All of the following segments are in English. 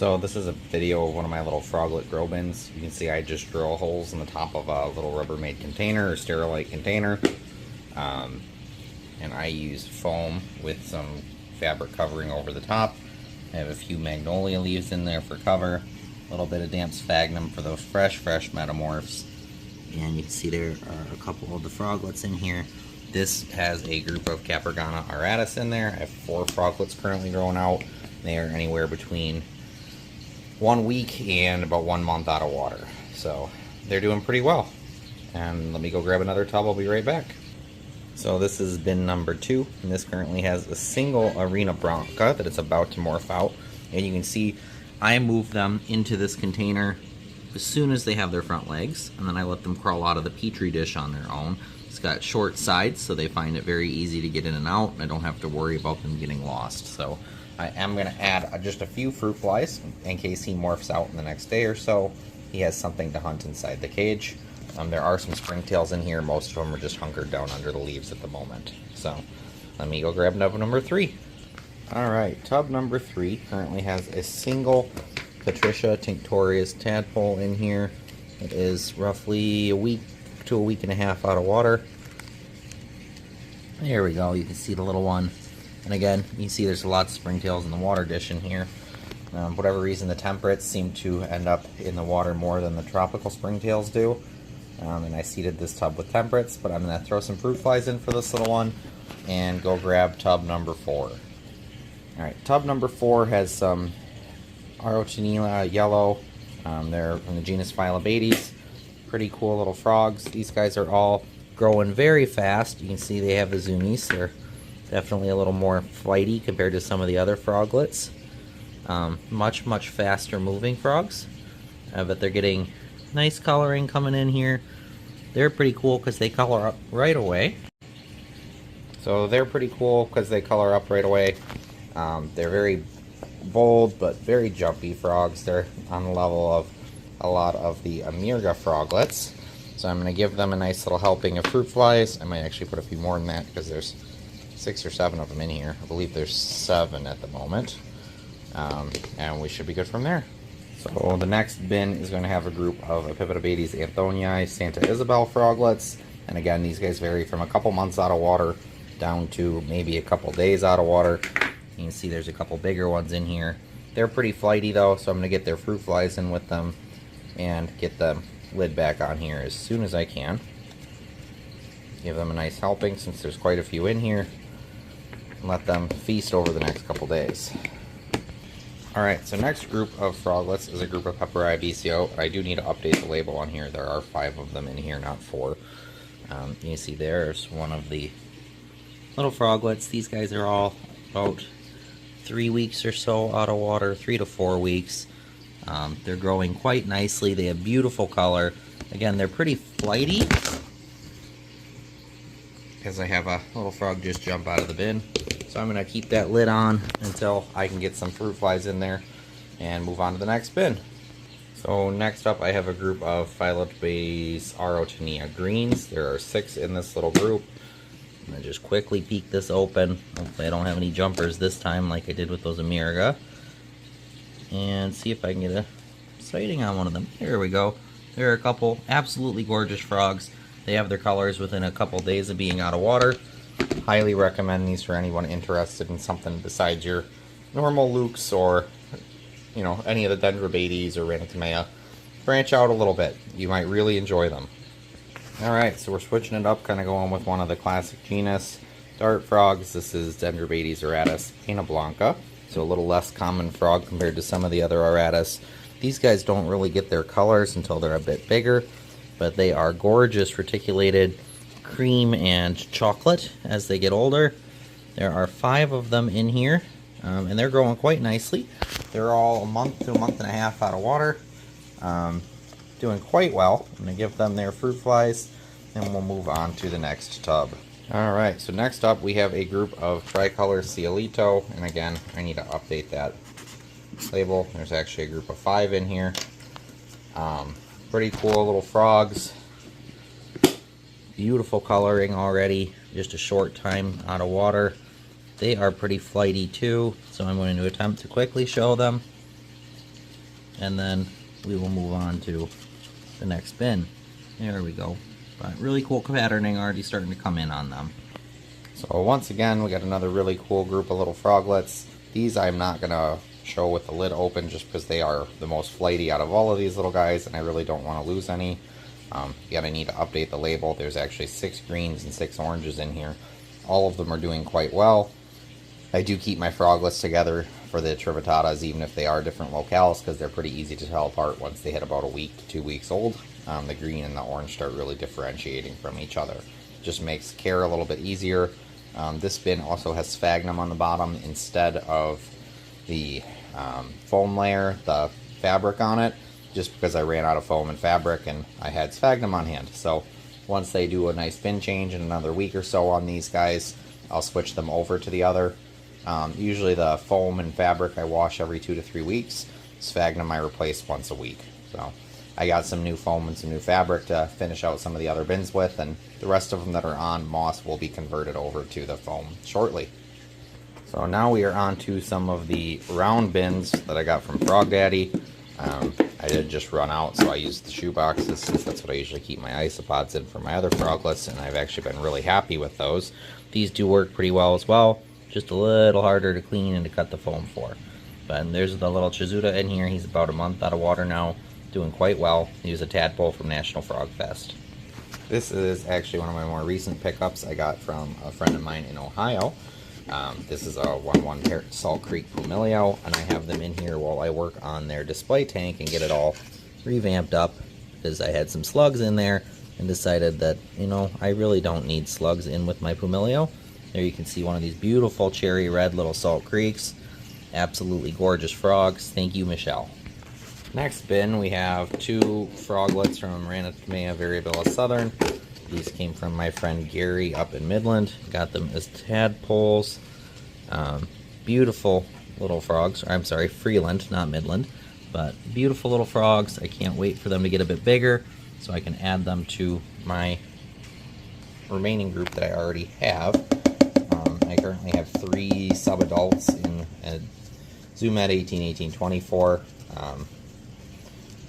So this is a video of one of my little Froglet grow bins. You can see I just drill holes in the top of a little Rubbermaid container or Sterilite container. And I use foam with some fabric covering over the top. I have a few magnolia leaves in there for cover. A little bit of damp sphagnum for those fresh metamorphs. And you can see there are a couple of the Froglets in here. This has a group of Capergona auratus in there. I have 4 Froglets currently growing out. They are anywhere between 1 week and about 1 month out of water. So they're doing pretty well. And let me go grab another tub, I'll be right back. So this is bin number 2, and this currently has a single arena bronca that it's about to morph out. And you can see I move them into this container as soon as they have their front legs, and then I let them crawl out of the petri dish on their own. It's got short sides, so they find it very easy to get in and out, and I don't have to worry about them getting lost. So I am going to add just a few fruit flies in case he morphs out in the next day or so. He has something to hunt inside the cage. There are some springtails in here. Most of them are just hunkered down under the leaves at the moment. So let me go grab tub number 3. Alright, tub number 3 currently has a single Patricia tinctorius tadpole in here. It is roughly a week to a week and a half out of water. There we go, you can see the little one. And again, you can see there's lots of springtails in the water dish in here. Whatever reason, the temperates seem to end up in the water more than the tropical springtails do. And I seeded this tub with temperates, but I'm going to throw some fruit flies in for this little one and go grab tub number 4. Alright, tub number 4 has some Arautinilla yellow. They're from the genus Phyllobates. Pretty cool little frogs. These guys are all growing very fast. You can see they have the zoomies. They're definitely a little more flighty compared to some of the other froglets. Much faster moving frogs. But they're getting nice coloring coming in here. They're pretty cool because they color up right away. They're very bold but very jumpy frogs. They're on the level of a lot of the Amirga froglets. So I'm going to give them a nice little helping of fruit flies. I might actually put a few more than that because there's 6 or 7 of them in here. I believe there's 7 at the moment. And we should be good from there. So the next bin is going to have a group of Epiphytobates anthonii Santa Isabel froglets. And again, these guys vary from a couple months out of water down to maybe a couple days out of water. You can see there's a couple bigger ones in here. They're pretty flighty though, so I'm going to get their fruit flies in with them and get the lid back on here as soon as I can. Give them a nice helping since there's quite a few in here. And let them feast over the next couple days. Alright, so next group of froglets is a group of Pepperii BCO. I do need to update the label on here. There are 5 of them in here, not 4. You can see there's one of the little froglets. These guys are all about 3 weeks or so out of water, 3 to 4 weeks. They're growing quite nicely. They have beautiful color. Again, they're pretty flighty. Because I have a little frog just jump out of the bin. So I'm going to keep that lid on until I can get some fruit flies in there and move on to the next bin. So next up I have a group of Phyllobates Arautinilla greens. There are 6 in this little group. I'm going to just quickly peek this open. Hopefully I don't have any jumpers this time like I did with those Amirga. And see if I can get a sighting on one of them. Here we go. There are a couple absolutely gorgeous frogs. They have their colors within a couple days of being out of water. Highly recommend these for anyone interested in something besides your normal lukes or, you know, any of the Dendrobates or Ranitomea. Branch out a little bit. You might really enjoy them. Alright, so we're switching it up, kind of going with one of the classic genus dart frogs. This is Dendrobates auratus pena blanca. So a little less common frog compared to some of the other auratus. These guys don't really get their colors until they're a bit bigger, but they are gorgeous reticulated cream and chocolate as they get older. There are 5 of them in here, and they're growing quite nicely. They're all a month to a month and a half out of water, doing quite well. I'm going to give them their fruit flies, and we'll move on to the next tub. Alright, so next up we have a group of tricolor cielito, and again, I need to update that label. There's actually a group of 5 in here. Pretty cool little frogs. Beautiful coloring already, just a short time out of water. They are pretty flighty too, so I'm going to attempt to quickly show them. and then we will move on to the next bin. There we go. But really cool patterning already starting to come in on them. So once again, we got another really cool group of little froglets. These I'm not going to show with the lid open just because they are the most flighty out of all of these little guys, and I really don't want to lose any. Yet I need to update the label. There's actually 6 greens and 6 oranges in here. All of them are doing quite well. I do keep my froglets together for the Trivitatas, even if they are different locales, because they're pretty easy to tell apart once they hit about a week to 2 weeks old. The green and the orange start really differentiating from each other. Just makes care a little bit easier. This bin also has sphagnum on the bottom instead of the foam layer, the fabric on it, just because I ran out of foam and fabric and I had sphagnum on hand. So once they do a nice bin change in another week or so on these guys, I'll switch them over to the other. Usually the foam and fabric I wash every 2 to 3 weeks. Sphagnum I replace once a week. So I got some new foam and some new fabric to finish out some of the other bins with, and the rest of them that are on moss will be converted over to the foam shortly. So now we are on to some of the round bins that I got from Frog Daddy. I did just run out, so I used the shoe boxes since that's what I usually keep my isopods in for my other froglets, and I've actually been really happy with those. These do work pretty well as well, just a little harder to clean and to cut the foam for. But there's the little Chizuta in here. He's about a month out of water now, doing quite well. He was a tadpole from National Frog Fest. This is actually one of my more recent pickups I got from a friend of mine in Ohio. This is a 1-1 Salt Creek Pumilio, and I have them in here while I work on their display tank and get it all revamped up, because I had some slugs in there and decided that, you know, I really don't need slugs in with my Pumilio. There you can see one of these beautiful cherry red little Salt Creeks. Absolutely gorgeous frogs. Thank you, Michelle. Next bin, we have 2 froglets from Ranatomea variabilis southern. These came from my friend Gary up in Midland. Got them as tadpoles. Beautiful little frogs. I'm sorry, Freeland, not Midland. But beautiful little frogs. I can't wait for them to get a bit bigger so I can add them to my remaining group that I already have. I currently have 3 sub-adults in a Zoomed 18-18-24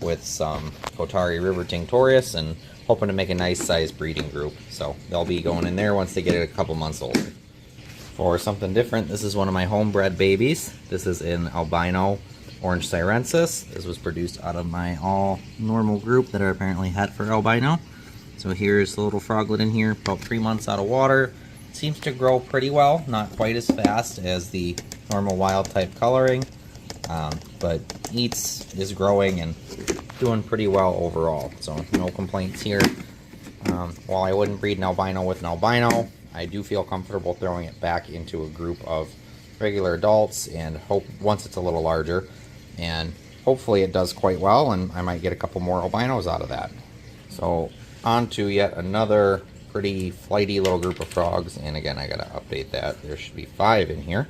with some Kotari River Tinctorius, and hoping to make a nice sized breeding group. So they'll be going in there once they get a couple months old. For something different, this is one of my homebred babies. This is in albino orange sirensis. This was produced out of my all normal group that are apparently het for albino. So here's the little froglet in here, about 3 months out of water. Seems to grow pretty well, not quite as fast as the normal wild type coloring, but eats, is growing, and doing pretty well overall. So no complaints here. While I wouldn't breed an albino with an albino, I do feel comfortable throwing it back into a group of regular adults, and hope once it's a little larger, and hopefully it does quite well, and I might get a couple more albinos out of that. So on to yet another pretty flighty little group of frogs, and again I gotta update that. There should be 5 in here.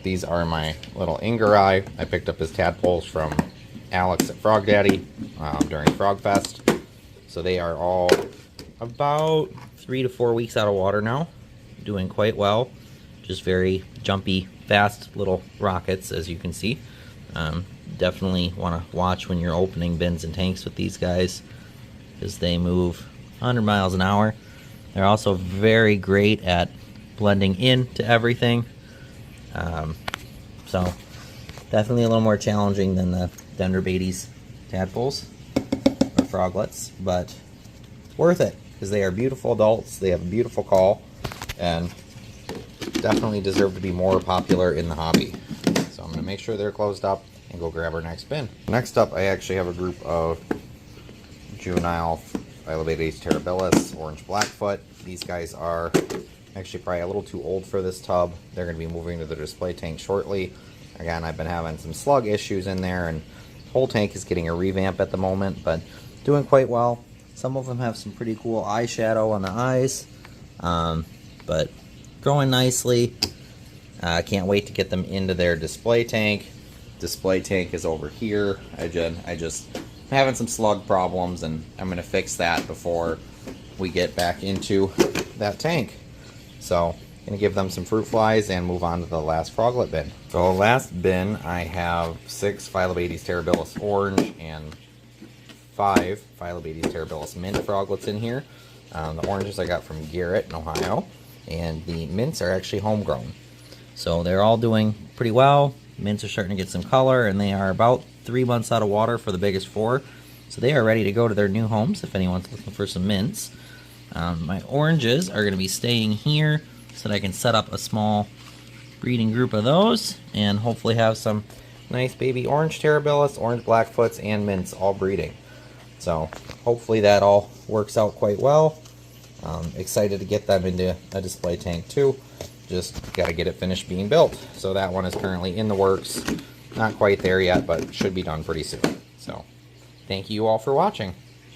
These are my little Ingarai. I picked up his tadpoles from Alex at Frog Daddy during Frog Fest. So they are all about 3 to 4 weeks out of water now, doing quite well. Just very jumpy, fast little rockets, as you can see. Definitely want to watch when you're opening bins and tanks with these guys, because they move 100 miles an hour. They're also very great at blending into everything. So definitely a little more challenging than the Dendrobates tadpoles or froglets, but worth it because they are beautiful adults. They have a beautiful call and definitely deserve to be more popular in the hobby. So I'm going to make sure they're closed up and go grab our next bin. Next up, I actually have a group of juvenile Phyllobates terribilis, orange blackfoot. These guys are actually probably a little too old for this tub. They're going to be moving to the display tank shortly. Again, I've been having some slug issues in there, and the whole tank is getting a revamp at the moment, but doing quite well. Some of them have some pretty cool eyeshadow on the eyes, but growing nicely. Can't wait to get them into their display tank. Display tank is over here. I just having some slug problems, and I'm going to fix that before we get back into that tank. So Gonna give them some fruit flies and move on to the last froglet bin. So last bin, I have 6 Phyllobates terribilis orange and 5 Phyllobates terribilis mint froglets in here. The oranges I got from Garrett in Ohio, and the mints are actually homegrown. So they're all doing pretty well. Mints are starting to get some color, and they are about 3 months out of water for the biggest 4. So they are ready to go to their new homes if anyone's looking for some mints. My oranges are going to be staying here so that I can set up a small breeding group of those and hopefully have some nice baby orange terribilis, orange blackfoots, and mints all breeding. So hopefully that all works out quite well. Excited to get them into a display tank too. Just got to get it finished being built. So that one is currently in the works. Not quite there yet, but should be done pretty soon. So thank you all for watching.